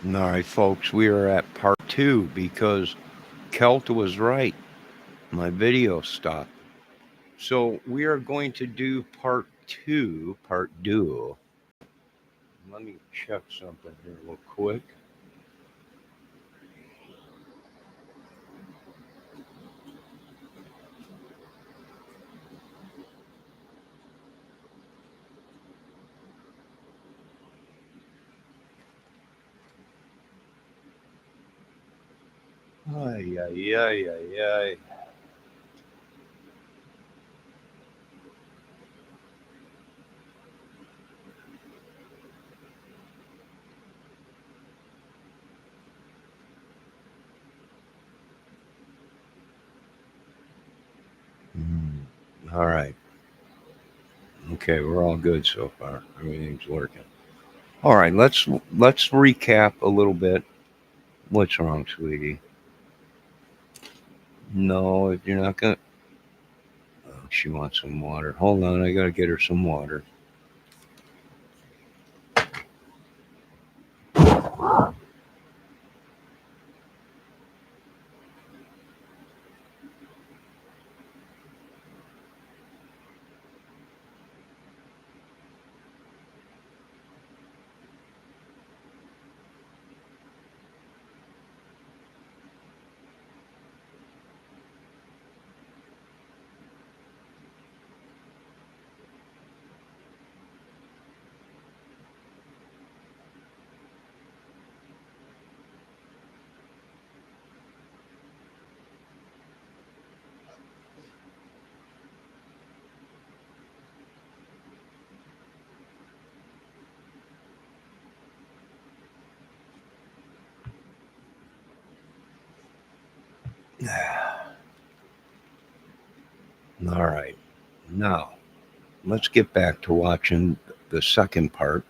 All right, folks, we are at part two because Kelt was right. My video stopped. So we are going to do part two, part two. Let me check something here real quick. Ay, ay, ay, ay, ay. All right. Okay, we're all good so far. Everything's working. All right, let's recap a little bit. What's wrong, sweetie? No, if you're not gonna. Oh, she wants some water. Hold on, I gotta get her some water. All right, now let's get back to watching the second part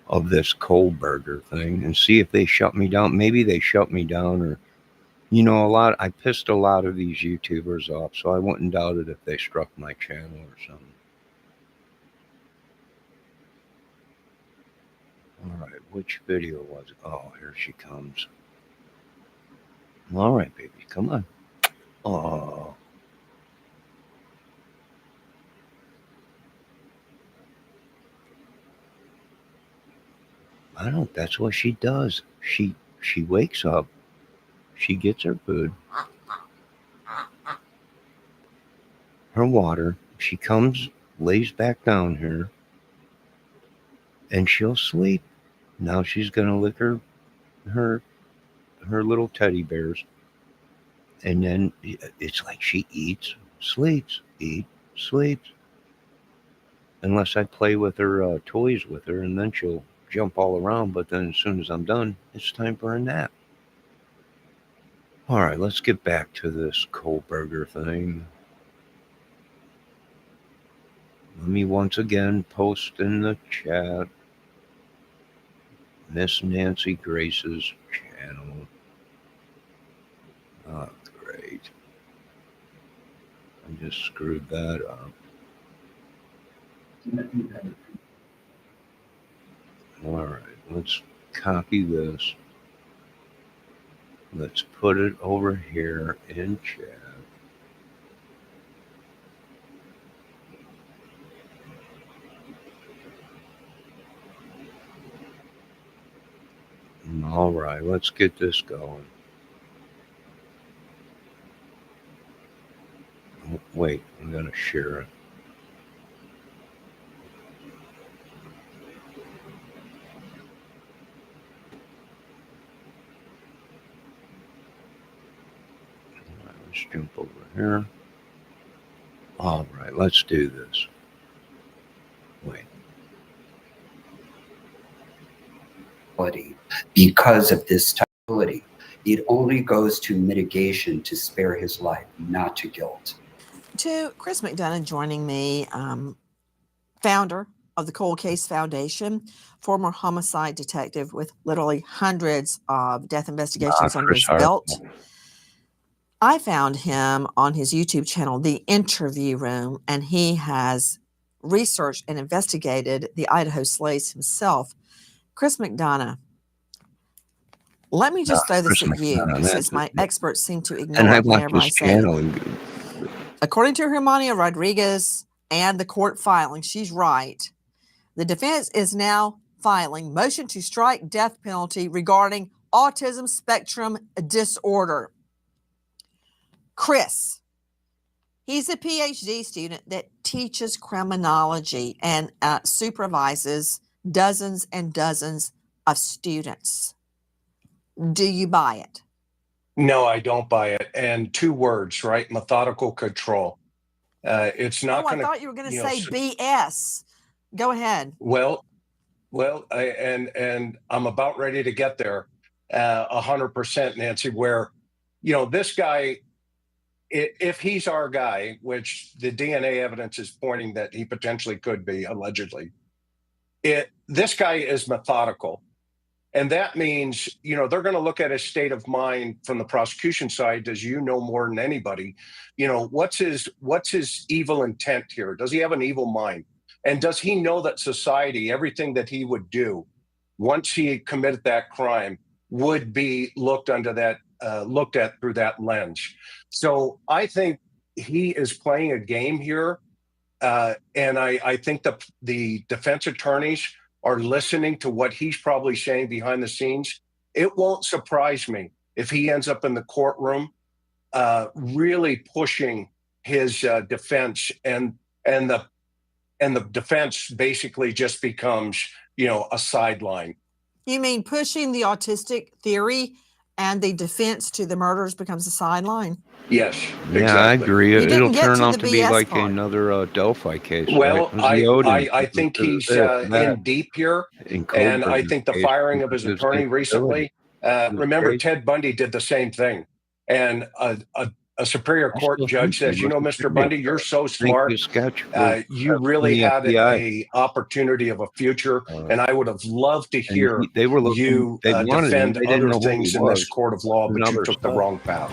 of this Kohberger thing and see if they shut me down. Maybe they shut me down, or a lot. I pissed a lot of these YouTubers off, so I wouldn't doubt it if they struck my channel or something. All right, which video was it? Oh, here she comes. All right, baby, come on. Oh, I don't. That's what she does. She wakes up. She gets her food, her water. She comes, lays back down here, and she'll sleep. Now she's gonna lick her her little teddy bears, and then it's like she eats, sleeps, eat, sleeps. Unless I play with her toys with her, and then she'll jump all around. But then as soon as I'm done, it's time for a nap. All right, let's get back to this Kohberger thing. Let me once again post in the chat Miss Nancy Grace's channel. Oh, great. I just screwed that up. All right, let's copy this. Let's put it over here in chat. All right, let's get this going. Oh, wait, I'm going to share it. All right, let's jump over here. All right, let's do this. Wait. Because of this ability, it only goes to mitigation to spare his life, not to guilt. To Chris McDonough joining me, founder of the Cold Case Foundation, former homicide detective with literally hundreds of death investigations under his belt. I found him on his YouTube channel, The Interview Room, and he has researched and investigated the Idaho slaves himself. Chris McDonough, Let me just throw this at Christmas, you, not on that. since my experts seem to And ignore I it watch whenever I this say it. channel and According to Hermania Rodriguez and the court filing, she's right. The defense is now filing motion to strike death penalty regarding autism spectrum disorder. Chris, he's a PhD student that teaches criminology and supervises dozens and dozens of students. Do you buy it? No, I don't buy it. And 2 words, right? Methodical control. It's not I going to. thought you were going to say BS. Go ahead. Well, and I'm about ready to get there, 100%, Nancy. Where, this guy, if he's our guy, which the DNA evidence is pointing that he potentially could be, allegedly, this guy is methodical. And that means, they're going to look at his state of mind from the prosecution side, as you know more than anybody. What's his evil intent here? Does he have an evil mind? And does he know that society, everything that he would do once he committed that crime, would be looked at through that lens? So I think he is playing a game here. And I think the defense attorneys are listening to what he's probably saying behind the scenes. It won't surprise me if he ends up in the courtroom really pushing his defense, and the defense basically just becomes, a sideline. You mean pushing the autistic theory and the defense to the murders becomes a sideline? Yes, yeah, exactly. I agree. You didn't It'll get turn to out the to be BS like part. another Delphi case. Well, right? I think he's in deep here, and I think the firing of his attorney recently. Remember, Ted Bundy did the same thing, and a Superior Court judge says, Mr. Bundy, you're so smart. You really had a opportunity of a future, and I would have loved to hear you defend other things in this court of law, but you took the wrong path.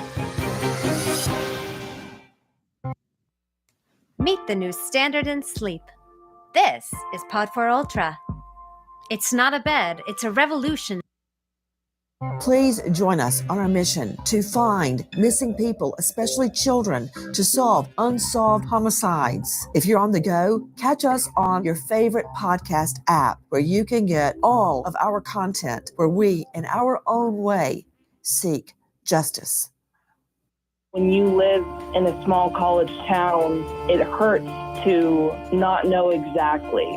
Meet the new standard in sleep. This is Pod 4 Ultra. It's not a bed, it's a revolution. Please join us on our mission to find missing people, especially children, to solve unsolved homicides. If you're on the go, catch us on your favorite podcast app where you can get all of our content where we, in our own way, seek justice. When you live in a small college town, it hurts to not know exactly.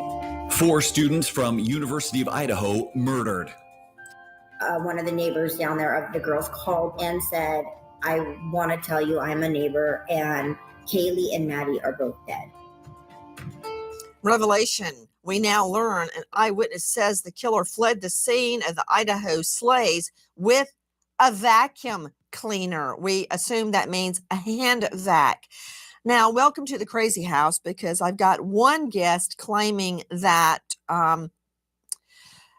4 students from University of Idaho murdered. One of the neighbors down there of the girls called and said, I want to tell you I'm a neighbor, and Kaylee and Maddie are both dead. Revelation. We now learn an eyewitness says the killer fled the scene of the Idaho sleighs with a vacuum cleaner. We assume that means a hand vac. Now, welcome to the crazy house, because I've got one guest claiming that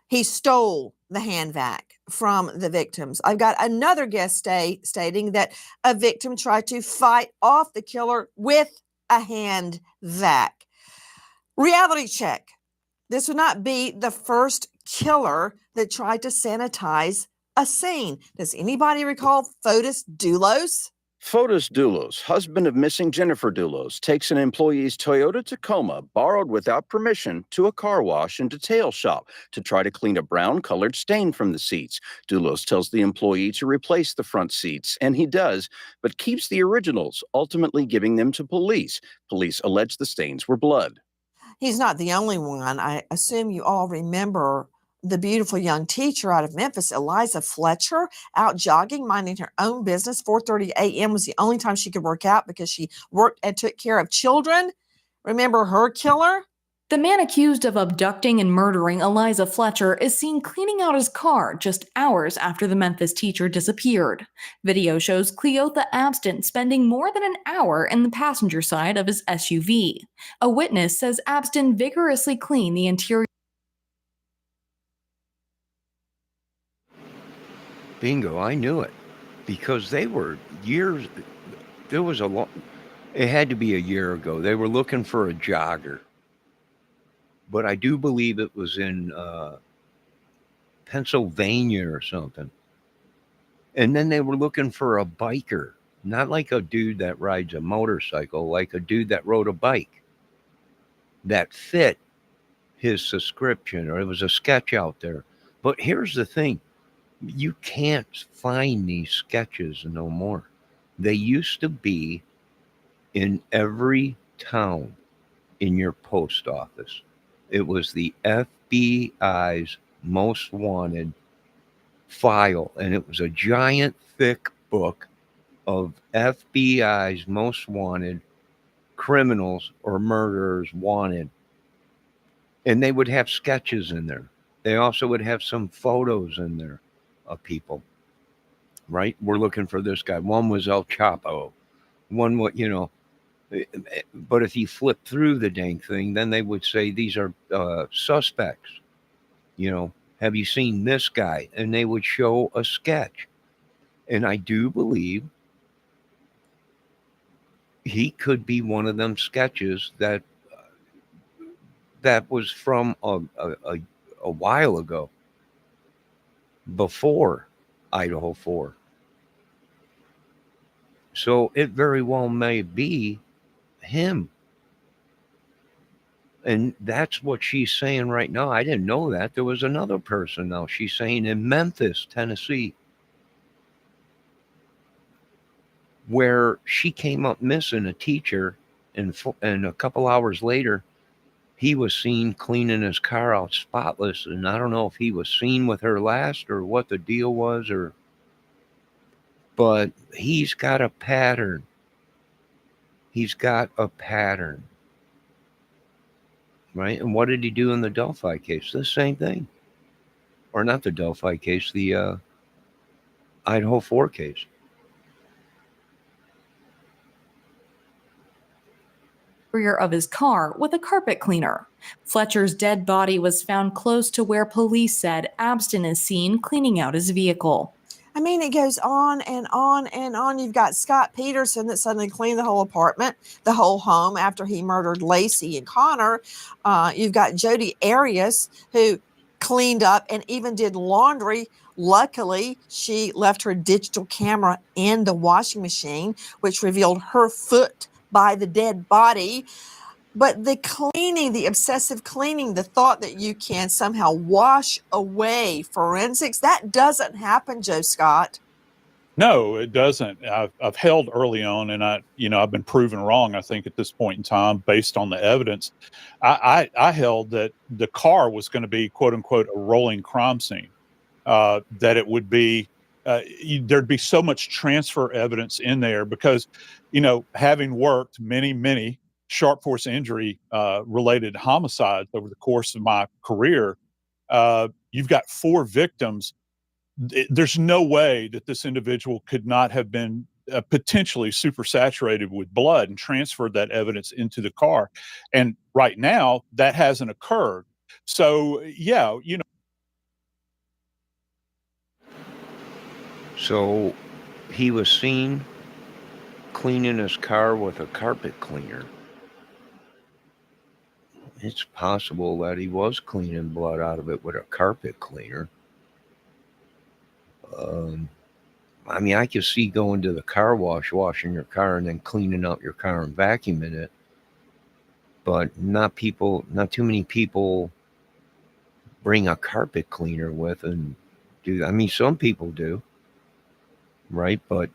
he stole the hand vac from the victims. I've got another guest stating that a victim tried to fight off the killer with a hand vac. Reality check. This would not be the first killer that tried to sanitize a scene. Does anybody recall Fotis Dulos? Fotis Dulos, husband of missing Jennifer Dulos, takes an employee's Toyota Tacoma, borrowed without permission, to a car wash and detail shop to try to clean a brown-colored stain from the seats. Dulos tells the employee to replace the front seats, and he does, but keeps the originals, ultimately giving them to police. Police allege the stains were blood. He's not the only one. I assume you all remember the beautiful young teacher out of Memphis, Eliza Fletcher, out jogging, minding her own business. 4:30 a.m. was the only time she could work out because she worked and took care of children. Remember her killer? The man accused of abducting and murdering Eliza Fletcher is seen cleaning out his car just hours after the Memphis teacher disappeared. Video shows Cleotha Abston spending more than an hour in the passenger side of his SUV. A witness says Abston vigorously cleaned the interior. Bingo, I knew it, because they were years, there was it had to be a year ago. They were looking for a jogger, but I do believe it was in Pennsylvania or something. And then they were looking for a biker, not like a dude that rides a motorcycle, like a dude that rode a bike that fit his subscription, or it was a sketch out there. But here's the thing, you can't find these sketches no more. They used to be in every town in your post office. It was the FBI's most wanted file, and it was a giant thick book of FBI's most wanted criminals or murderers wanted. And they would have sketches in there. They also would have some photos in there of people, right? We're looking for this guy. One was El Chapo. One was, but if you flip through the dang thing, then they would say these are suspects. Have you seen this guy? And they would show a sketch. And I do believe he could be one of them sketches that was from a while ago, before Idaho 4. So it very well may be him. And that's what she's saying right now. I didn't know that. There was another person now. She's saying in Memphis, Tennessee, where she came up missing, a teacher, and a couple hours later, he was seen cleaning his car out spotless. And I don't know if he was seen with her last or what the deal was, but he's got a pattern. He's got a pattern. Right? And what did he do in the Delphi case? The same thing. Or not the Delphi case, the Idaho 4 case. Rear of his car with a carpet cleaner. Fletcher's dead body was found close to where police said Abston is seen cleaning out his vehicle. I mean, it goes on and on and on. You've got Scott Peterson that suddenly cleaned the whole apartment, the whole home after he murdered Lacey and Connor. You've got Jodi Arias, who cleaned up and even did laundry. Luckily, she left her digital camera in the washing machine, which revealed her foot by the dead body. But the cleaning, the obsessive cleaning, the thought that you can somehow wash away forensics, that doesn't happen, Joe Scott. No, it doesn't. I've held early on, and I've been proven wrong, I think, at this point in time, based on the evidence. I held that the car was going to be, quote unquote, a rolling crime scene, that it would be, there'd be so much transfer evidence in there because, having worked many sharp force injury related homicides over the course of my career, you've got 4 victims. There's no way that this individual could not have been potentially supersaturated with blood and transferred that evidence into the car. And right now, that hasn't occurred. So, yeah, So he was seen cleaning his car with a carpet cleaner. It's possible that he was cleaning blood out of it with a carpet cleaner. I mean, I could see going to the car wash, washing your car, and then cleaning out your car and vacuuming it. But not too many people bring a carpet cleaner with and do. I mean, some people do, right? But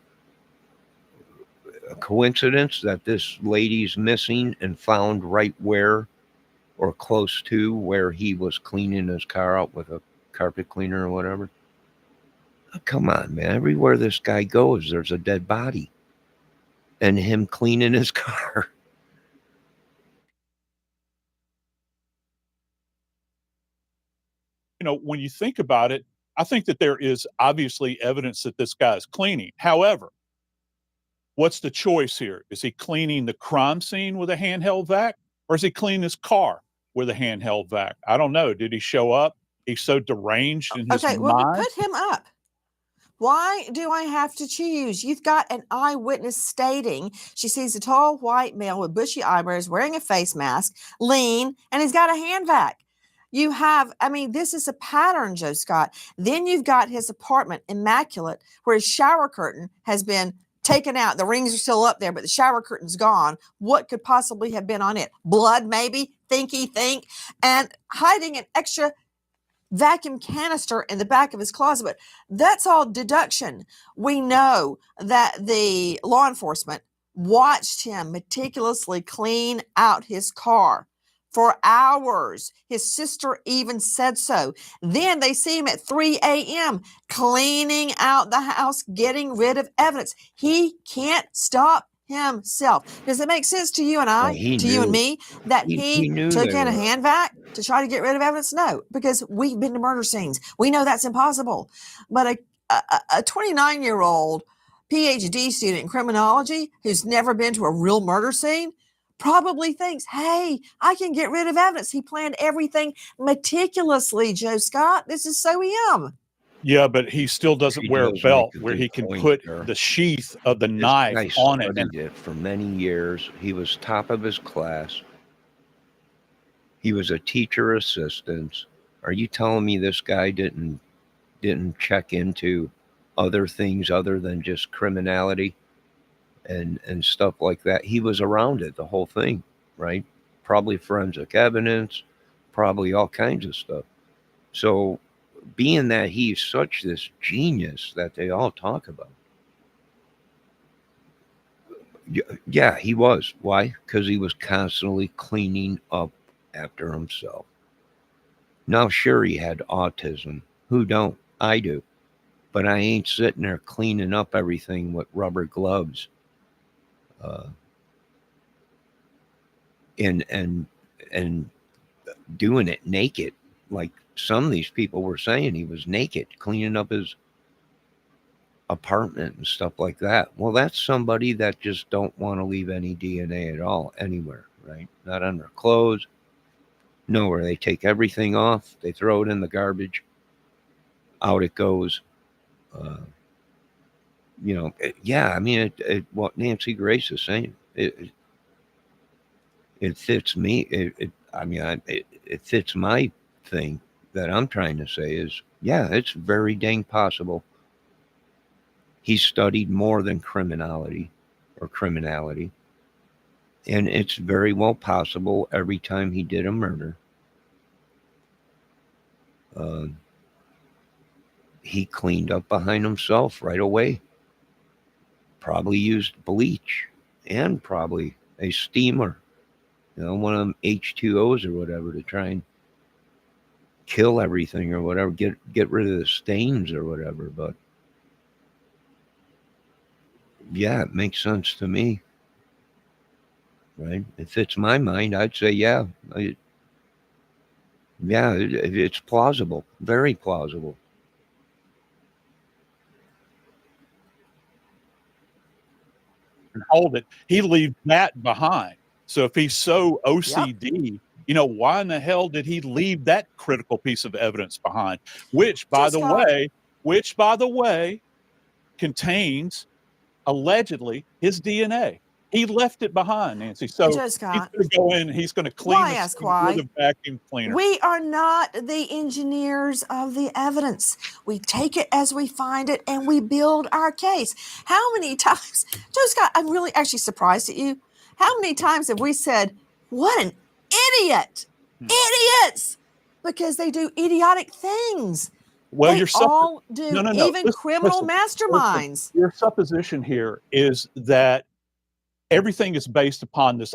a coincidence that this lady's missing and found right where, or close to where he was cleaning his car out with a carpet cleaner or whatever. Oh, come on, man. Everywhere this guy goes, there's a dead body. And him cleaning his car. When you think about it, I think that there is obviously evidence that this guy is cleaning. However, what's the choice here? Is he cleaning the crime scene with a handheld vac, or is he cleaning his car with a handheld vac? I don't know. Did he show up? He's so deranged in his mind. Well, put him up. Why do I have to choose? You've got an eyewitness stating she sees a tall white male with bushy eyebrows wearing a face mask, lean, and he's got a hand vac. you have, I mean, this is a pattern, Joe Scott. Then you've got his apartment, immaculate, where his shower curtain has been taken out. The rings are still up there, but the shower curtain's gone. What could possibly have been on it? Blood, maybe? Think. And hiding an extra vacuum canister in the back of his closet. But that's all deduction. We know that the law enforcement watched him meticulously clean out his car for hours. His sister even said so. Then they see him at 3 a.m. cleaning out the house, getting rid of evidence. He can't stop himself. Does it make sense to you and I, you and me, that he took in a hand vac to try to get rid of evidence? No, because we've been to murder scenes. We know that's impossible. But a 29-year-old PhD student in criminology who's never been to a real murder scene probably thinks, hey, I can get rid of evidence. He planned everything meticulously, Joe Scott. This is so him. Yeah, but he still doesn't wear a belt where he can put the sheath of the knife on it. And for many years, he was top of his class. He was a teacher assistant. Are you telling me this guy didn't check into other things other than just criminality and stuff like that? He was around it, the whole thing, right? Probably forensic evidence, probably all kinds of stuff. So being that he's such this genius that they all talk about. Yeah, he was. Why? Because he was constantly cleaning up after himself. Now, sure, he had autism. Who don't? I do. But I ain't sitting there cleaning up everything with rubber gloves. And doing it naked, like some of these people were saying. He was naked cleaning up his apartment and stuff like that. Well, that's somebody that just don't want to leave any DNA at all anywhere, right? Not on their clothes, nowhere. They take everything off, they throw it in the garbage, out it goes. Yeah, I mean, what Nancy Grace is saying, it fits me. It fits my thing that I'm trying to say is, yeah, it's very dang possible he studied more than criminality. And it's very well possible every time he did a murder, he cleaned up behind himself right away. Probably used bleach and probably a steamer, one of them H2Os or whatever, to try and kill everything or whatever, get rid of the stains or whatever. But yeah, it makes sense to me, right? It fits my mind. I'd say, yeah, it's plausible, very plausible. And hold it, he leaves that behind. So if he's so OCD, why in the hell did he leave that critical piece of evidence behind? Which, by the way, contains allegedly his DNA. He left it behind, Nancy. So he's going to go in. He's going to clean with a vacuum cleaner. We are not the engineers of the evidence. We take it as we find it, and we build our case. How many times, Joe Scott? I'm really actually surprised at you. How many times have we said, "What an idiot! Idiots!" Because they do idiotic things. Well, they all do, even criminal masterminds. Your supposition here is that everything is based upon this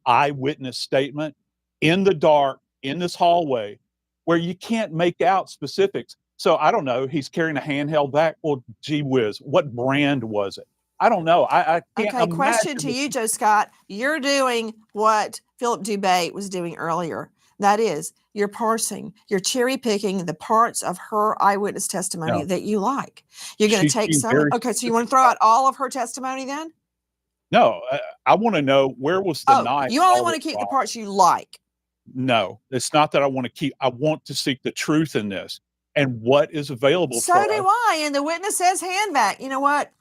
eyewitness statement in the dark, in this hallway, where you can't make out specifics. So I don't know. He's carrying a handheld vac. Well, gee whiz, what brand was it? I don't know. I can't. Okay, question to you, Joe Scott. You're doing what Philip Dubé was doing earlier. That is, you're parsing, you're cherry picking the parts of her eyewitness testimony that you like. You're going to take some. Okay, so you want to throw out all of her testimony then? No, I want to know, where was the knife? You only want to keep the parts you like. No, it's not that I want to keep. I want to seek the truth in this and what is available. So do I. And the witness says hand vac. You know what?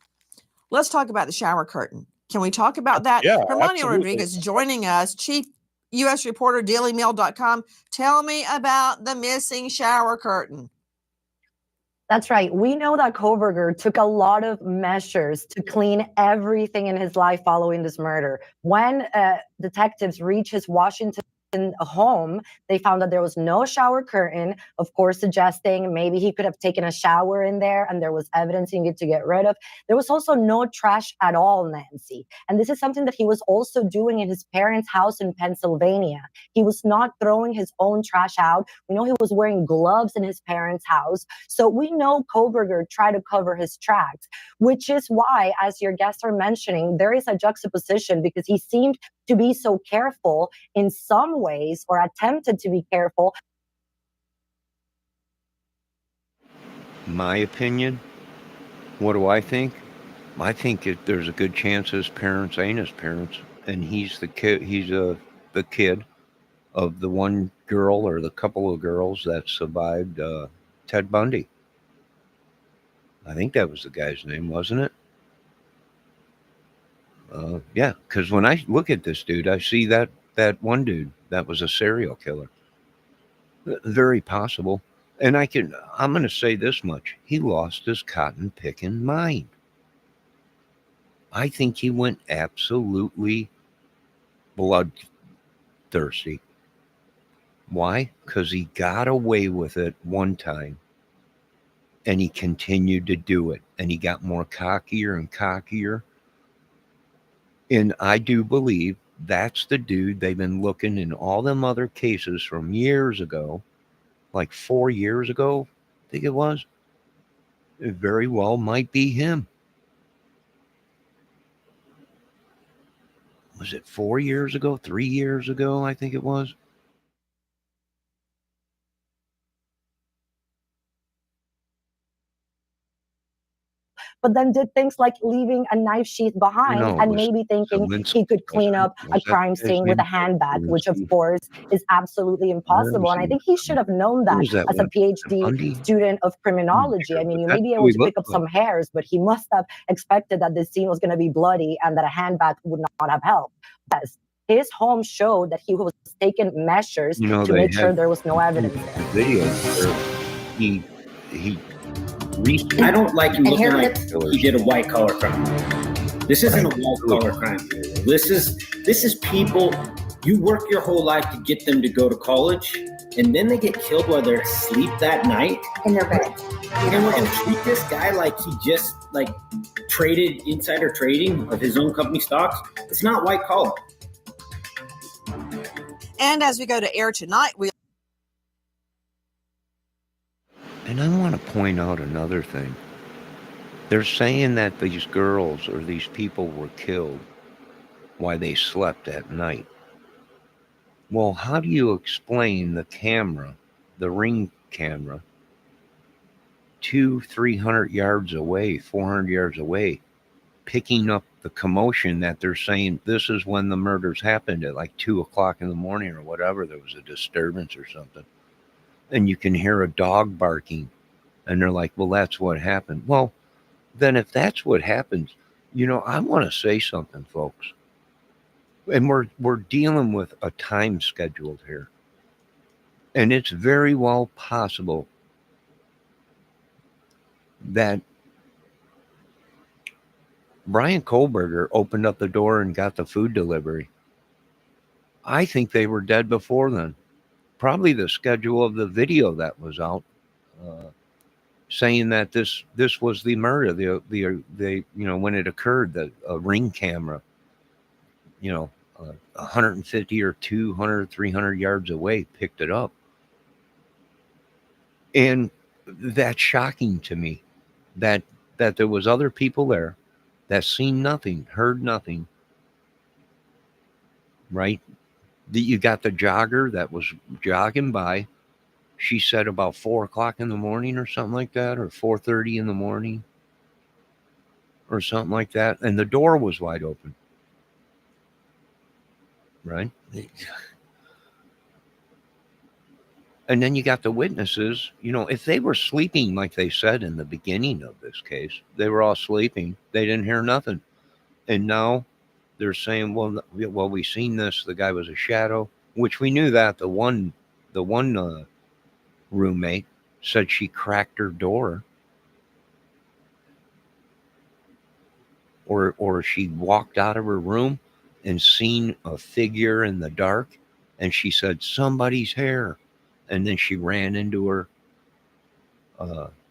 Let's talk about the shower curtain. Can we talk about that? Yeah, Hermione Rodriguez joining us, chief U.S. Reporter, DailyMail.com. Tell me about the missing shower curtain. That's right. We know that Kohberger took a lot of measures to clean everything in his life following this murder. When detectives reached his Washington home, they found that there was no shower curtain, of course, suggesting maybe he could have taken a shower in there and there was evidence he needed to get rid of. There was also no trash at all, Nancy. And this is something that he was also doing in his parents' house in Pennsylvania. He was not throwing his own trash out. We know he was wearing gloves in his parents' house. So we know Kohberger tried to cover his tracks, which is why, as your guests are mentioning, there is a juxtaposition because he seemed to be so careful in some ways, or attempted to be careful. My opinion, what do I think? I think there's a good chance his parents ain't his parents, and he's the kid. He's the kid of the one girl or the couple of girls that survived Ted Bundy. I think that was the guy's name, wasn't it? Yeah, because when I look at this dude, I see that one dude that was a serial killer. Very possible. And I'm going to say this much. He lost his cotton picking mind. I think he went absolutely bloodthirsty. Why? Because he got away with it one time and he continued to do it. And he got more cockier and cockier. And I do believe that's the dude they've been looking in all them other cases from years ago, like 4 years ago, I think it was. It very well might be him. Was it 4 years ago, 3 years ago, I think it was? But then did things like leaving a knife sheath behind and maybe thinking he could clean up a crime scene with a hand bat, which of course is absolutely impossible. And I think he should have known that as a PhD student of criminology. I mean, you may be able to pick up some hairs, but he must have expected that the scene was going to be bloody and that a hand bat would not have helped. Yes, his home showed that he was taking measures to make sure there was no evidence there. Video where he I don't like him looking like he did a white collar crime. This isn't a white collar crime. This is people, you work your whole life to get them to go to college, and then they get killed while they're asleep that night in their bed. And we're gonna treat this guy like he just traded insider trading of his own company stocks. It's not white collar. And as we go to air tonight, And I want to point out another thing. They're saying that these girls or these people were killed while they slept at night. Well, how do you explain the camera, the Ring camera, 200-300 yards away, 400 yards away, picking up the commotion that they're saying this is when the murders happened at like 2 o'clock in the morning or whatever. There was a disturbance or something. And you can hear a dog barking. And they're like, well, that's what happened. Well, then if that's what happens, I want to say something, folks. And we're dealing with a time schedule here. And it's very well possible that Brian Kohberger opened up the door and got the food delivery. I think they were dead before then. Probably the schedule of the video that was out saying that this was the murder, the when it occurred, the Ring camera, 150 or 200, 300 yards away picked it up. And that's shocking to me that there was other people there that seen nothing, heard nothing, right? You got the jogger that was jogging by. She said about 4 o'clock in the morning or something like that, or 4:30 in the morning or something like that. And the door was wide open, right? And then you got the witnesses, if they were sleeping, like they said in the beginning of this case, they were all sleeping. They didn't hear nothing. And now they're saying, well, we seen this. The guy was a shadow. which we knew that the one roommate said she cracked her door, or she walked out of her room and seen a figure in the dark, and she said somebody's hair, and then she ran into her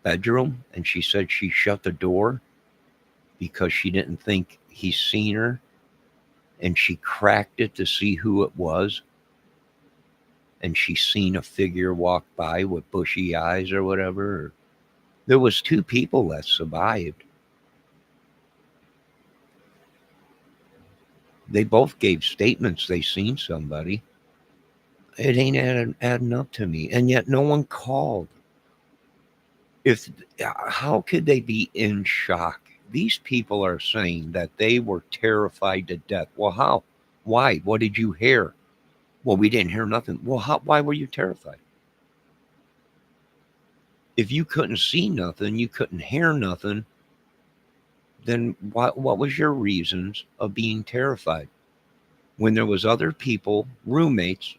bedroom, and she said she shut the door because she didn't think he seen her, and she cracked it to see who it was, and she seen a figure walk by with bushy eyes or whatever. There was 2 people that survived. They both gave statements they seen somebody. It ain't adding up to me, and yet no one called. How could they be in shock? These people are saying that they were terrified to death. Well, how? Why? What did you hear? Well, we didn't hear nothing. Well, why were you terrified? If you couldn't see nothing, you couldn't hear nothing, then what was your reasons of being terrified? When there was other people, roommates,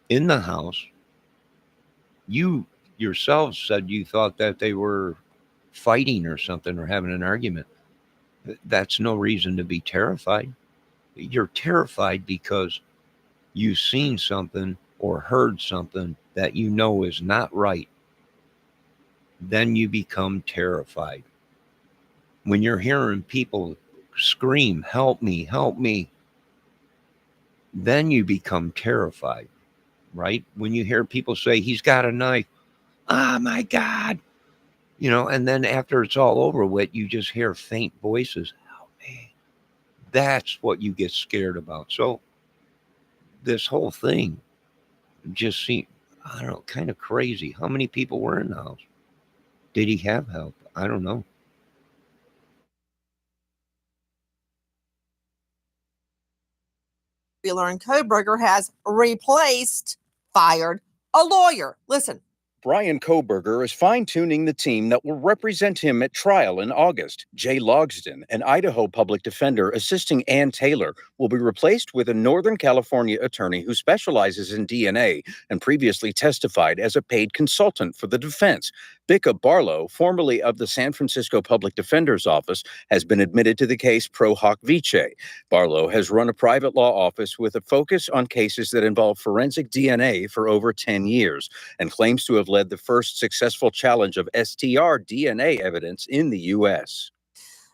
in the house, you yourselves said you thought that they were fighting or something or having an argument. That's no reason to be terrified. You're terrified because you've seen something or heard something that you know is not right. Then you become terrified. When you're hearing people scream, help me, help me, then you become terrified, right? When you hear people say, he's got a knife, oh my God, and then after it's all over with, you just hear faint voices, help me. That's what you get scared about. So this whole thing just seemed, I don't know, kind of crazy. How many people were in the house? Did he have help? I don't know. We learned Kohberger has fired a lawyer. Listen. Brian Kohberger is fine-tuning the team that will represent him at trial in August. Jay Logsdon, an Idaho public defender assisting Ann Taylor, will be replaced with a Northern California attorney who specializes in DNA and previously testified as a paid consultant for the defense. Bicca Barlow, formerly of the San Francisco Public Defender's Office, has been admitted to the case pro hoc vice. Barlow has run a private law office with a focus on cases that involve forensic DNA for over 10 years and claims to have led the first successful challenge of STR DNA evidence in the U.S.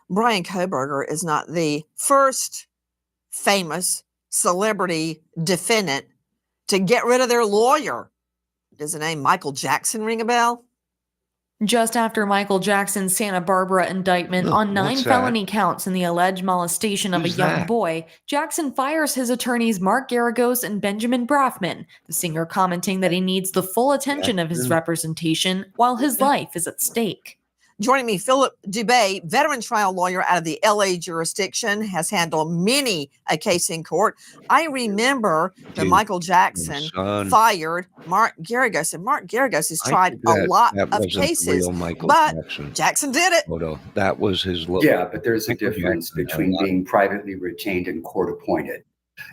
Brian Kohberger is not the first famous celebrity defendant to get rid of their lawyer. Does the name Michael Jackson ring a bell? Just after Michael Jackson's Santa Barbara indictment on 9 felony counts in the alleged molestation of a young boy, Jackson fires his attorneys Mark Garagos and Benjamin Brafman, the singer commenting that he needs the full attention of his representation while his life is at stake. Joining me, Philip Dubé, veteran trial lawyer out of the LA jurisdiction, has handled many a case in court. I remember when Michael Jackson fired Mark Garagos, and Mark Garagos has tried a lot of cases, but Jackson did it. That was his. Yeah, but there's a difference between being privately retained and court appointed.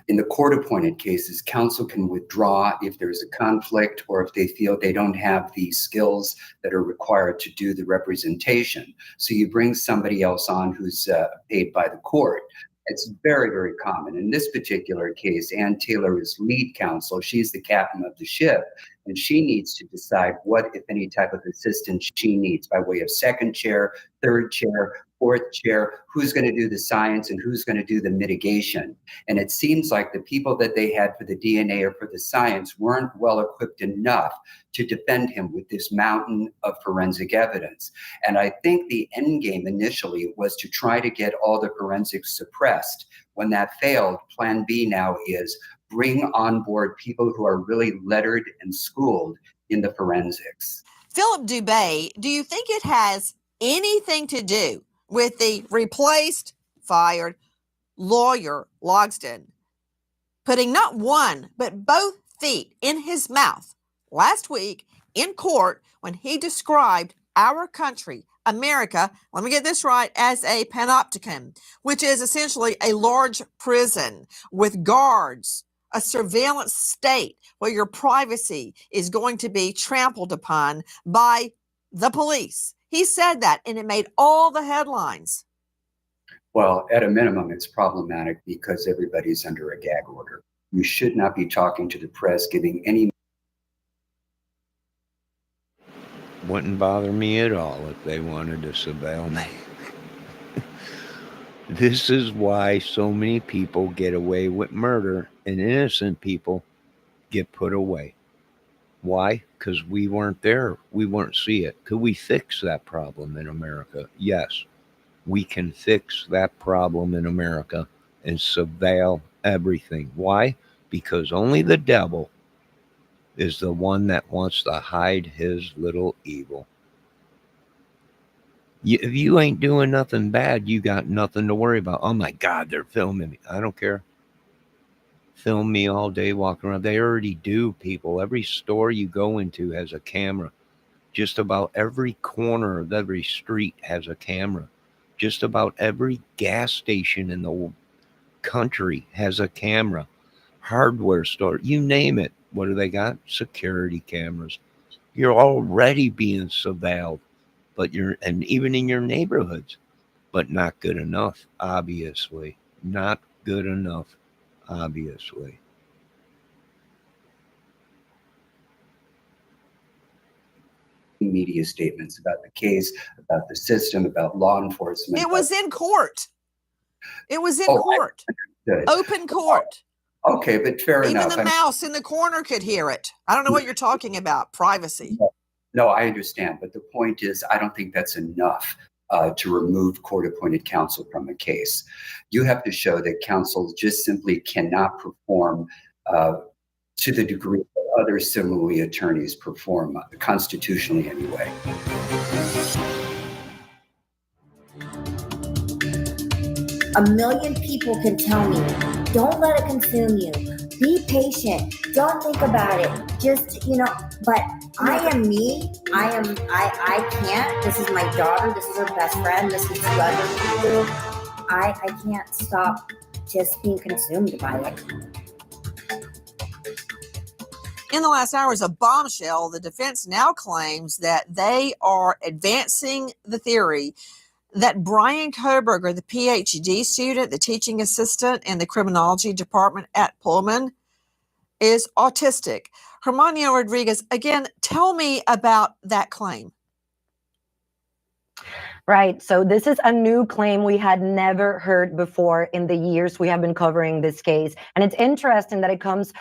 In the court-appointed cases, counsel can withdraw if there's a conflict or if they feel they don't have the skills that are required to do the representation. So you bring somebody else on who's paid by the court. It's very, very common. In this particular case, Ann Taylor is lead counsel. She's the captain of the ship, and she needs to decide what, if any, type of assistance she needs by way of second chair, third chair, fourth chair, who's going to do the science and who's going to do the mitigation. And it seems like the people that they had for the DNA or for the science weren't well equipped enough to defend him with this mountain of forensic evidence. And I think the end game initially was to try to get all the forensics suppressed. When that failed, plan B now is bring on board people who are really lettered and schooled in the forensics. Philip Dubé, do you think it has anything to do with the fired lawyer Logsdon putting not one, but both feet in his mouth last week in court when he described our country, America, let me get this right, as a panopticon, which is essentially a large prison with guards a surveillance state where your privacy is going to be trampled upon by the police. He said that, and it made all the headlines. Well, at a minimum, it's problematic because everybody's under a gag order. You should not be talking to the press, giving any. Wouldn't bother me at all if they wanted to surveil me. This is why so many people get away with murder and innocent people get put away. Why? Because we weren't there. We weren't see it. Could we fix that problem in America? Yes, we can fix that problem in America and surveil everything. Why? Because only the devil is the one that wants to hide his little evil. If you ain't doing nothing bad, you got nothing to worry about. Oh my God, they're filming me. I don't care. Film me all day walking around. They already do, people. Every store you go into has a camera. Just about every corner of every street has a camera. Just about every gas station in the country has a camera. Hardware store, you name it. What do they got? Security cameras. You're already being surveilled, and even in your neighborhoods, but not good enough, obviously. Not good enough, obviously. Media statements about the case, about the system, about law enforcement. It was in court. It was in court. Open court. Okay, but fair enough. Even the mouse in the corner could hear it. I don't know what you're talking about. Privacy. No, I understand. But the point is, I don't think that's enough to remove court-appointed counsel from a case. You have to show that counsel just simply cannot perform to the degree that other similarly attorneys perform, constitutionally anyway. A million people can tell me, don't let it consume you. Be patient. Don't think about it. Just, but I am me. I can't. This is my daughter. This is her best friend. This is whoever. I can't stop just being consumed by it. In the last hours of bombshell, the defense now claims that they are advancing the theory that Brian Kohberger, the PhD student, the teaching assistant in the criminology department at Pullman, is autistic. Hermanio Rodriguez, again, tell me about that claim. Right. So this is a new claim we had never heard before in the years we have been covering this case. And it's interesting that it comes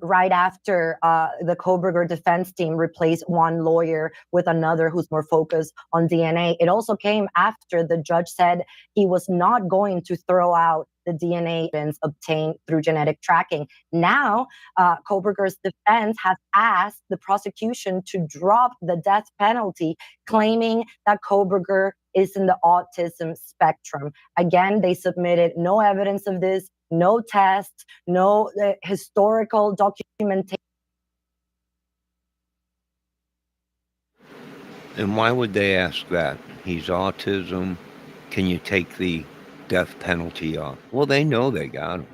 right after the Kohberger defense team replaced one lawyer with another who's more focused on DNA. It also came after the judge said he was not going to throw out the DNA evidence obtained through genetic tracking. Now, Kohberger's defense has asked the prosecution to drop the death penalty, claiming that Kohberger is in the autism spectrum. Again, they submitted no evidence of this, no tests, no historical documentation. And why would they ask that? He's autism. Can you take the death penalty off? Well, they know they got him.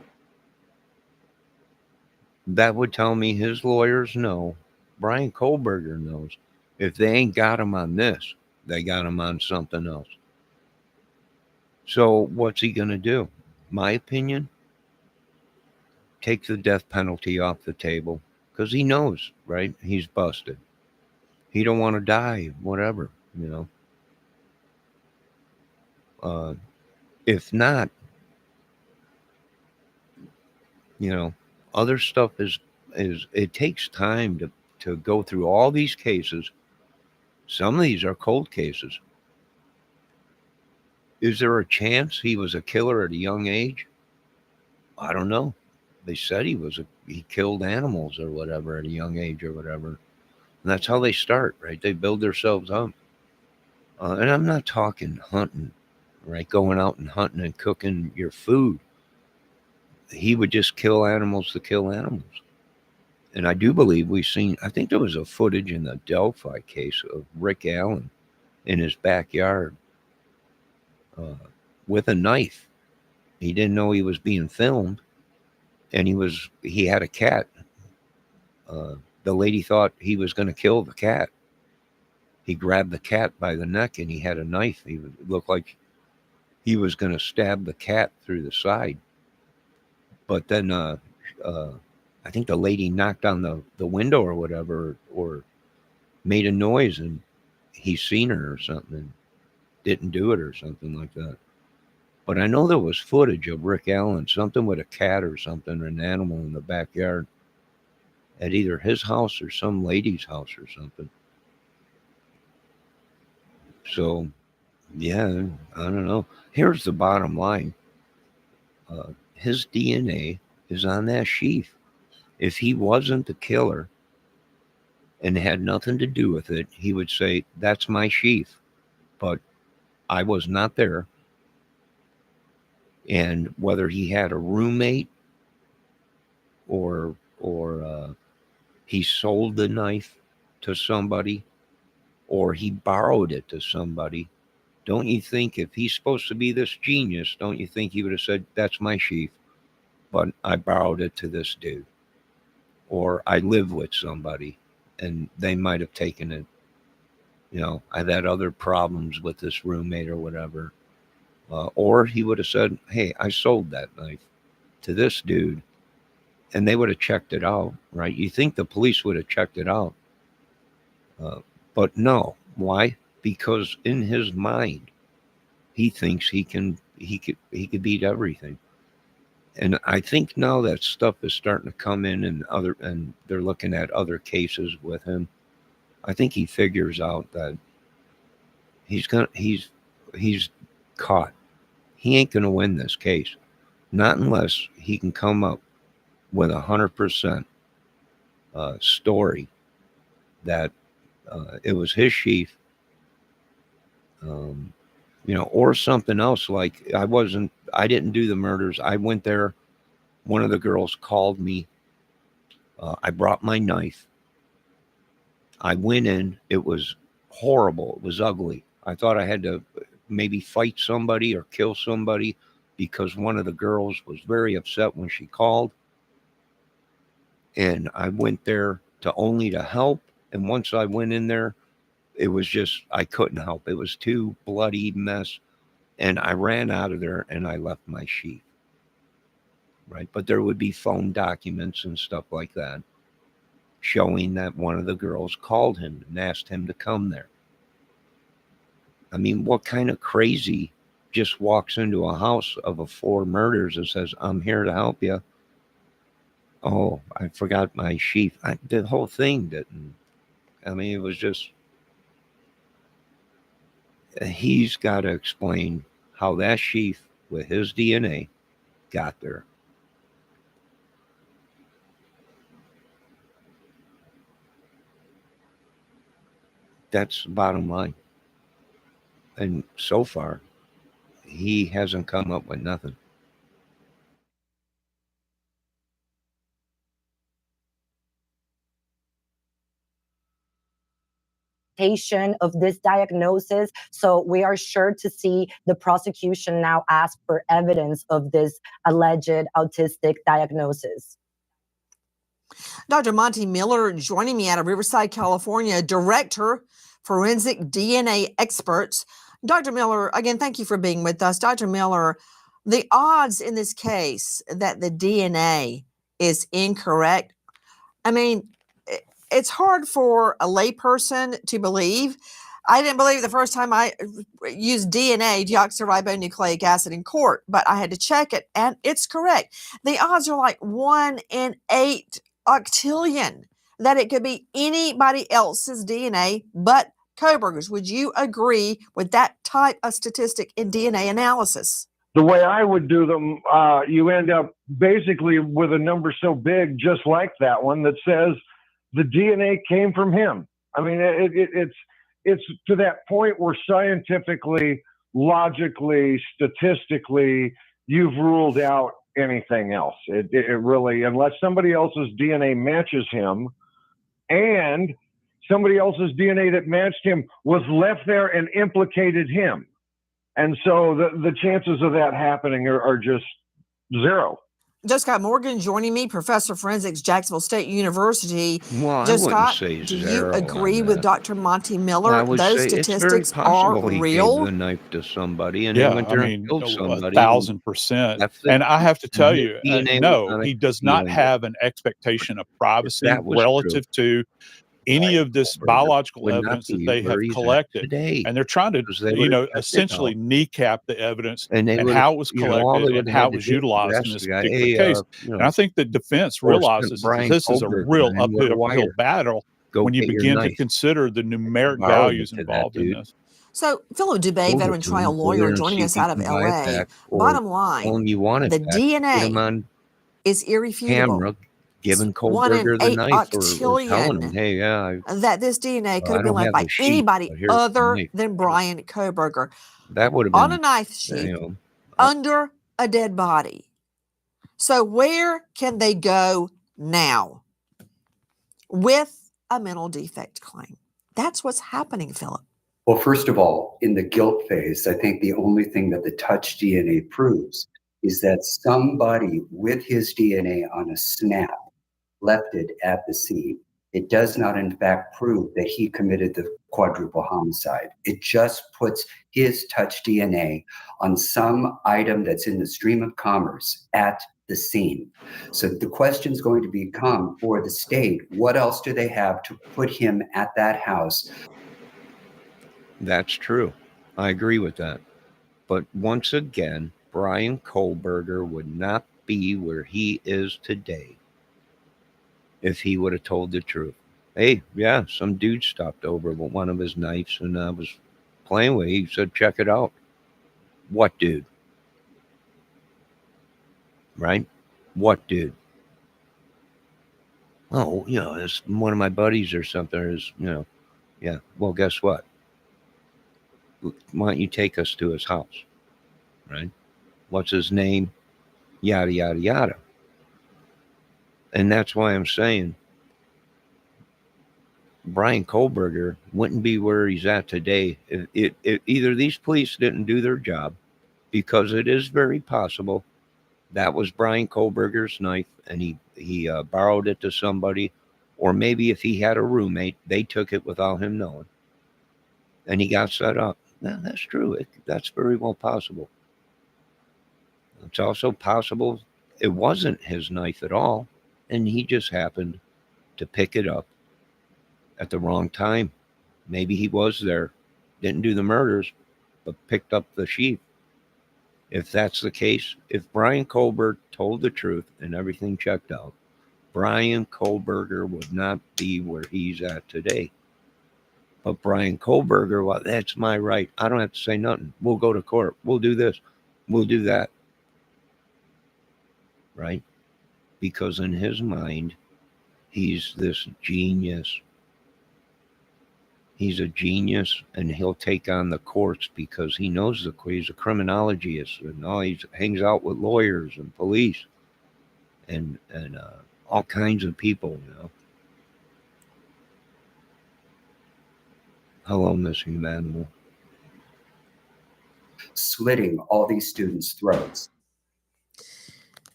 That would tell me his lawyers know. Brian Kohberger knows. If they ain't got him on this, they got him on something else. So what's he going to do? My opinion, take the death penalty off the table, because he knows, right? He's busted. He don't want to die, whatever, if not, other stuff is it takes time to go through all these cases. Some of these are cold cases. Is there a chance he was a killer at a young age? I don't know. They said he killed animals or whatever at a young age or whatever. And that's how they start, right? They build themselves up. And I'm not talking hunting, right? Going out and hunting and cooking your food. He would just kill animals to kill animals. And I do believe I think there was a footage in the Delphi case of Rick Allen in his backyard with a knife. He didn't know he was being filmed. and he had a cat. The lady thought he was going to kill the cat. He grabbed the cat by the neck, and he had a knife. He looked like he was going to stab the cat through the side. But then I think the lady knocked on the window or whatever, or made a noise, and he seen her or something and didn't do it or something like that. But I know there was footage of Rick Allen, something with a cat or something, or an animal in the backyard at either his house or some lady's house or something. So, yeah, I don't know. Here's the bottom line. His DNA is on that sheath. If he wasn't the killer and had nothing to do with it, he would say, that's my sheath. But I was not there. And whether he had a roommate or he sold the knife to somebody or he borrowed it to somebody, don't you think if he's supposed to be this genius, don't you think he would have said, that's my sheath, but I borrowed it to this dude? Or I live with somebody and they might have taken it. You know, I've had other problems with this roommate or whatever. Or he would have said, hey, I sold that knife to this dude, and they would have checked it out, right? You think the police would have checked it out. But no. Why? Because in his mind, he thinks he could beat everything. And I think now that stuff is starting to come in and they're looking at other cases with him. I think he figures out that he's caught. He ain't gonna win this case, not unless he can come up with 100% story that it was his sheath, or something else, like I didn't do the murders. I went there. One of the girls called me. I brought my knife. I went in. It was horrible. It was ugly. I thought I had to maybe fight somebody or kill somebody because one of the girls was very upset when she called. And I went there only to help. And once I went in there, it was just, I couldn't help. It was too bloody mess. And I ran out of there and I left my sheath. Right. But there would be phone documents and stuff like that showing that one of the girls called him and asked him to come there. I mean, what kind of crazy just walks into a house of 4 murders and says, I'm here to help you? Oh, I forgot my sheath. The whole thing didn't. I mean, it was just, he's got to explain how that sheath with his DNA got there. That's the bottom line. And so far, he hasn't come up with nothing. Of this diagnosis. So we are sure to see the prosecution now ask for evidence of this alleged autistic diagnosis. Dr. Monty Miller joining me out of Riverside, California, director, forensic DNA experts. Dr. Miller, again, thank you for being with us. Dr. Miller, the odds in this case that the DNA is incorrect, I mean, it's hard for a layperson to believe. I didn't believe the first time I used DNA, deoxyribonucleic acid, in court, but I had to check it, and it's correct. The odds are like 1 in 8 octillion that it could be anybody else's DNA but Kohberger's. Would you agree with that type of statistic in DNA analysis? The way I would do them, you end up basically with a number so big, just like that one, that says the DNA came from him. I mean, it's to that point where scientifically, logically, statistically, you've ruled out anything else. It really, unless somebody else's DNA matches him, and somebody else's DNA that matched him was left there and implicated him. And so the chances of that happening are just zero. Joe Scott Morgan joining me, professor of forensics, Jacksonville State University. Well, Joe I wouldn't Scott, say do you zero agree on with that. Dr. Monty I Miller? would Those say it's very statistics are possible he gave real. the knife to somebody and they Yeah, went I there and mean, killed somebody. 1,000%. Left the And I have to and tell his you, DNA was no, on it he does not feeling it. have an expectation of If privacy that was true, relative to any of this Kohberger biological would not evidence that be they where have he's at collected. today And they're trying to, because they would have checked it essentially out. kneecap the evidence And they and would have, how it was all collected they would and have how had it to was do was utilized in ask this the guy, particular hey, case. And I think the defense or sent realizes that Brian this is a Kohberger real in with a uphill wire. battle Go when you get your begin to knife. consider the numeric Borrowed values it to that involved in dude. this. So, Philip Dubé, Sold it veteran to him. trial Go lawyer, there and joining see if us he out of can buy it LA. back. Or Bottom tell line, him you want it the back. Get him DNA on is irrefutable. camera giving It's 1 in Kohberger the 8 knife or telling him, octillion hey, yeah, that this DNA could I have been don't left have by the sheath, anybody but here's the other knife. than Brian Kohberger That would have on a been, knife sheath you under a dead body. So where can they go now with a mental defect claim? That's what's happening, Philip. Well, first of all, in the guilt phase, I think the only thing that the touch DNA proves is that somebody with his DNA on a snap left it at the scene. It does not, in fact, prove that he committed the quadruple homicide. It just puts his touch DNA on some item that's in the stream of commerce at the scene. So the question is going to become for the state, what else do they have to put him at that house? That's true. I agree with that. But once again, Brian Kohberger would not be where he is today if he would have told the truth. Hey, yeah, some dude stopped over with one of his knives and I was playing with it. He said, check it out. What dude? Right? What dude? Oh, it's one of my buddies or something. Yeah. Well, guess what? Why don't you take us to his house? Right? What's his name? Yada, yada, yada. And that's why I'm saying Brian Kohberger wouldn't be where he's at today if either these police didn't do their job, because it is very possible that was Brian Kohberger's knife and he borrowed it to somebody, or maybe if he had a roommate, they took it without him knowing and he got set up. No, that's true. That's very well possible. It's also possible it wasn't his knife at all and he just happened to pick it up at the wrong time. Maybe he was there, didn't do the murders, but picked up the sheath. If that's the case, if Brian Kohberger told the truth and everything checked out, Brian Kohberger would not be where he's at today. But Brian Kohberger, well, that's my right. I don't have to say nothing. We'll go to court. We'll do this. We'll do that. Right? Because in his mind, he's this genius. He's a genius and he'll take on the courts because he knows he's a criminologist and he hangs out with lawyers and police and all kinds of people, Hello, Missing Animal. Slitting all these students' throats.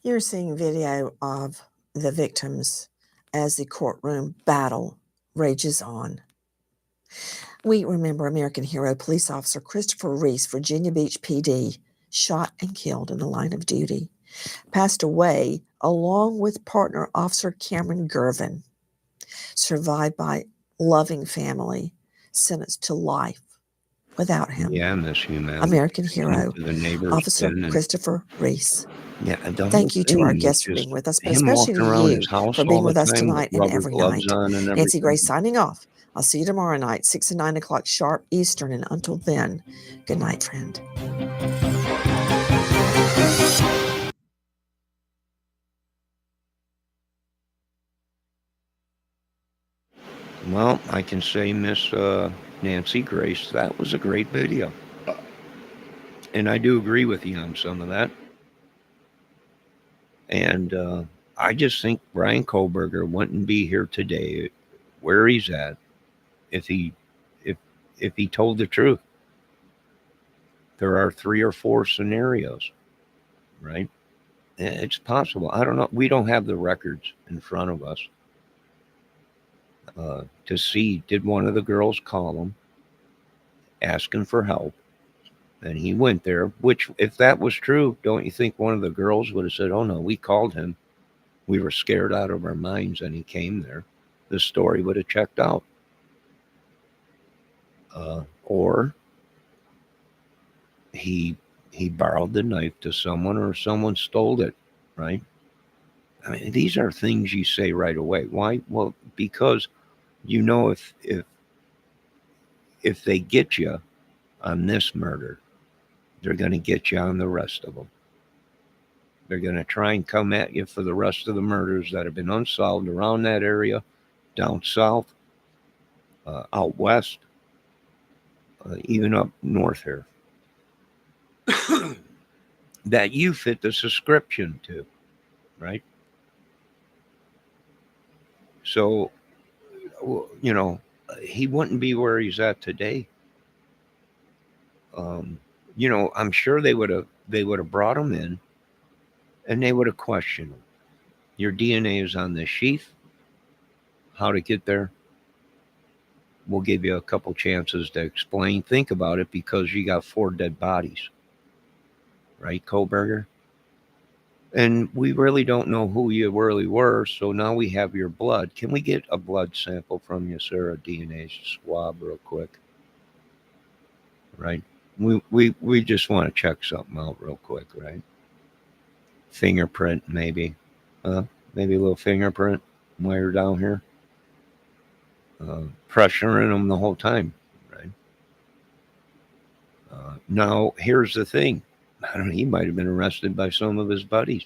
You're seeing video of the victims as the courtroom battle rages on. We remember American hero police officer Christopher Reese, Virginia Beach PD, shot and killed in the line of duty, passed away along with partner Officer Cameron Gervin, survived by loving family, sentenced to life without him. Yeah, I miss you, man. American hero, Officer and, Christopher Reese. Yeah, Thank you to our guests for being with us, but especially to you for being with us tonight and every night. Nancy Grace signing off. I'll see you tomorrow night, 6 and 9 o'clock sharp Eastern. And until then, good night, friend. Well, I can say, Miss Nancy Grace, that was a great video. And I do agree with you on some of that. And I just think Brian Kohberger wouldn't be here today where he's at if he told the truth. There are 3 or 4 scenarios, right? It's possible. I don't know. We don't have the records in front of us to see, did one of the girls call him asking for help? And he went there, which, if that was true, don't you think one of the girls would have said, oh no, we called him. We were scared out of our minds and he came there. The story would have checked out. Or he borrowed the knife to someone, or someone stole it, right? I mean, these are things you say right away. Why? Well, because you know if they get you on this murder, they're going to get you on the rest of them. They're going to try and come at you for the rest of the murders that have been unsolved around that area, down south, out west, even up north here, that you fit the description to, right? So, you know, he wouldn't be where he's at today. You know, I'm sure they would have brought him in, and they would have questioned him. Your DNA is on this sheath. How to get there? We'll give you a couple chances to explain. Think about it, because you got 4 dead bodies, right, Kohberger? And we really don't know who you really were, so now we have your blood. Can we get a blood sample from you, sir? A DNA swab real quick, right? We just want to check something out real quick, right? Fingerprint, maybe. Maybe a little fingerprint while you're down here. Pressuring them the whole time, right? Now, here's the thing. I don't know, he might have been arrested by some of his buddies.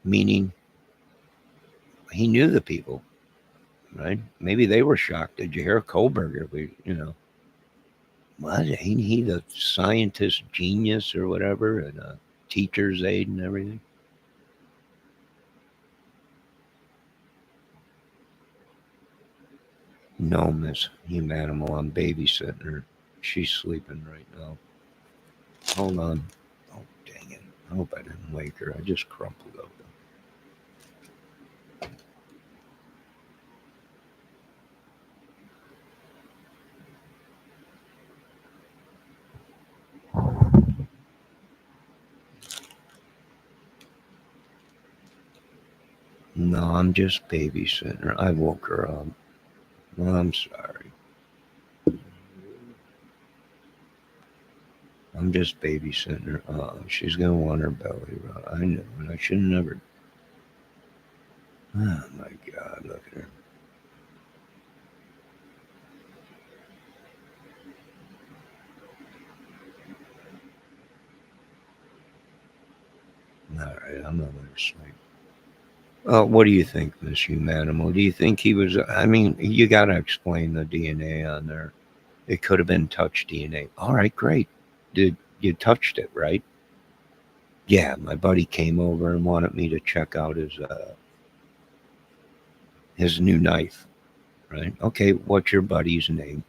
Meaning, he knew the people, right? Maybe they were shocked. Did you hear Kohberger? What? Ain't he the scientist genius or whatever, and a teacher's aide and everything? No, Miss Humanimal, I'm babysitting her. She's sleeping right now. Hold on. Oh, dang it. I hope I didn't wake her. I just crumpled over. No, I'm just babysitting her. I woke her up. Well, I'm sorry. I'm just babysitting her. She's going to want her belly rub. I know, and I should have never. Oh, my God, look at her. All right, I'm not going to sleep. What do you think, Miss Humanimal? Do you think he was? I mean, you got to explain the DNA on there. It could have been touch DNA. All right, great. Did you touched it, right? Yeah, my buddy came over and wanted me to check out his new knife, right? Okay, what's your buddy's name?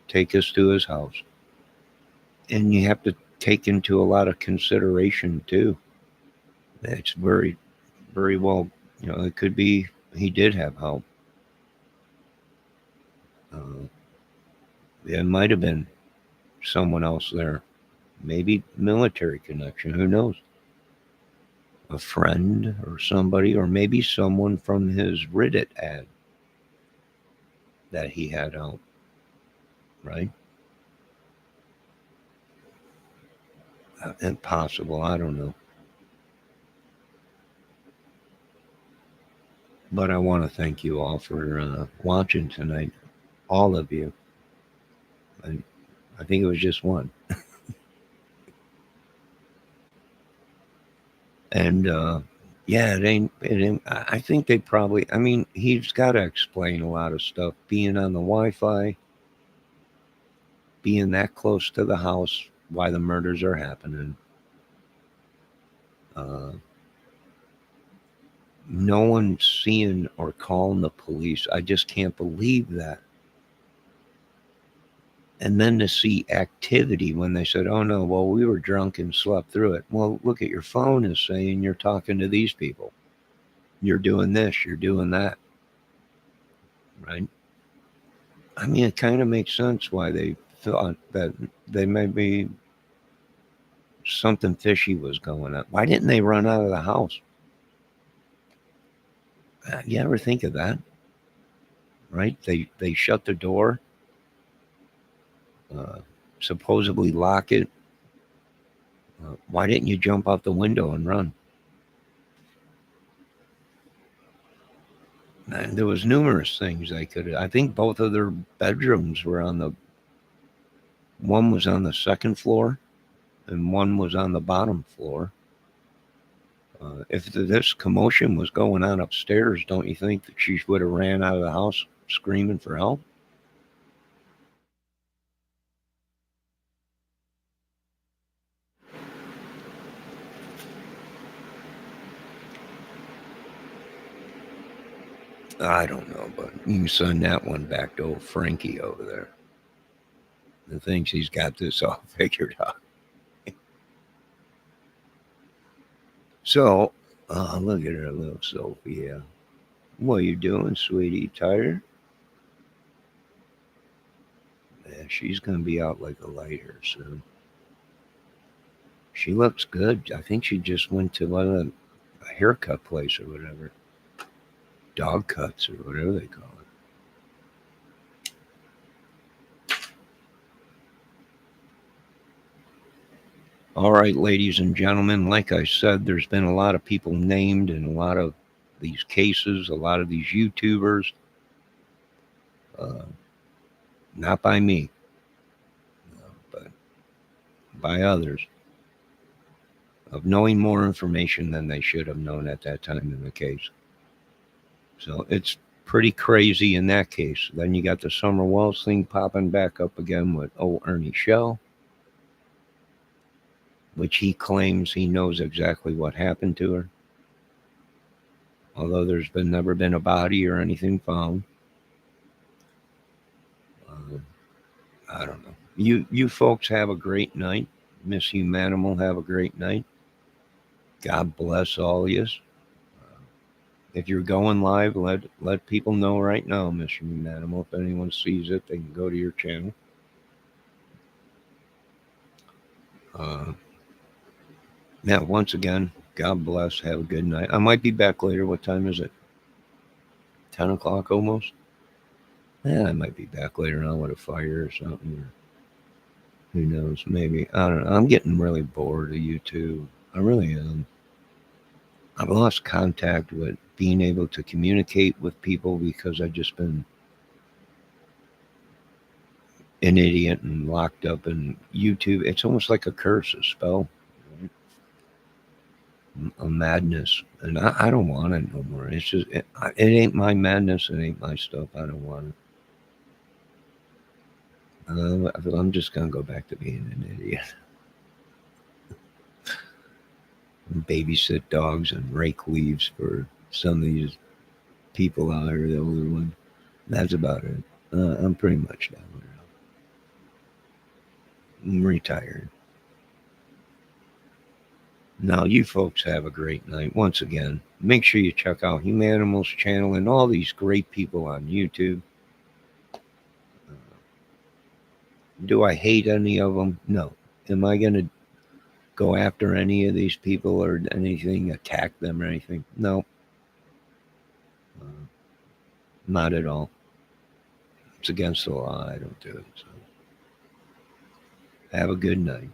Take us to his house. And you have to take into a lot of consideration, too. It's very, very well, you know, it could be he did have help. It might have been someone else there. Maybe military connection, who knows? A friend or somebody, or maybe someone from his Reddit ad that he had out, right? Impossible, I don't know. But I want to thank you all for watching tonight, all of you. I think it was just one. And yeah, it ain't. I think they probably. I mean, he's got to explain a lot of stuff. Being on the Wi-Fi, being that close to the house, why the murders are happening. No one seeing or calling the police. I just can't believe that. And then to see activity when they said, oh no, well, we were drunk and slept through it. Well, look at your phone is saying you're talking to these people. You're doing this, you're doing that. Right? I mean, it kind of makes sense why they thought that they maybe something fishy was going on. Why didn't they run out of the house? You ever think of that? Right? They shut the door, supposedly lock it. Why didn't you jump out the window and run? And there was numerous things they could. I think both of their bedrooms were one was on the second floor, and one was on the bottom floor. If this commotion was going on upstairs, don't you think that she would have ran out of the house screaming for help? I don't know, but you can send that one back to old Frankie over there. He thinks he's got this all figured out. So, look at her little Sophia. What are you doing, sweetie? Tired? Yeah, she's going to be out like a light here soon. She looks good. I think she just went to a haircut place or whatever. Dog cuts or whatever they call it. All right, ladies and gentlemen, like I said, there's been a lot of people named in a lot of these cases, a lot of these YouTubers. Not by me, but by others, of knowing more information than they should have known at that time in the case. So it's pretty crazy in that case. Then you got the Summer Wells thing popping back up again with old Ernie Shell, which he claims he knows exactly what happened to her. Although there's never been a body or anything found. I don't know. You folks have a great night. Miss Humanimal, have a great night. God bless all of you. If you're going live, let people know right now, Miss Humanimal. If anyone sees it, they can go to your channel. Yeah, once again, God bless. Have a good night. I might be back later. What time is it? 10 o'clock almost? Yeah, I might be back later on with a fire or something. Or who knows? Maybe. I don't know. I'm getting really bored of YouTube. I really am. I've lost contact with being able to communicate with people because I've just been an idiot and locked up in YouTube. It's almost like a curse, a spell, right? A madness. And I don't want it no more. It's just, it ain't my madness. It ain't my stuff. I don't want it. I'm just going to go back to being an idiot. Babysit dogs and rake leaves for some of these people out there, the older ones. That's about it. I'm pretty much done with it. I'm retired. Now, you folks have a great night. Once again, make sure you check out Humanimal's channel and all these great people on YouTube. Do I hate any of them? No. Am I going to go after any of these people or anything, attack them or anything? No. Not at all. It's against the law. I don't do it. So. Have a good night.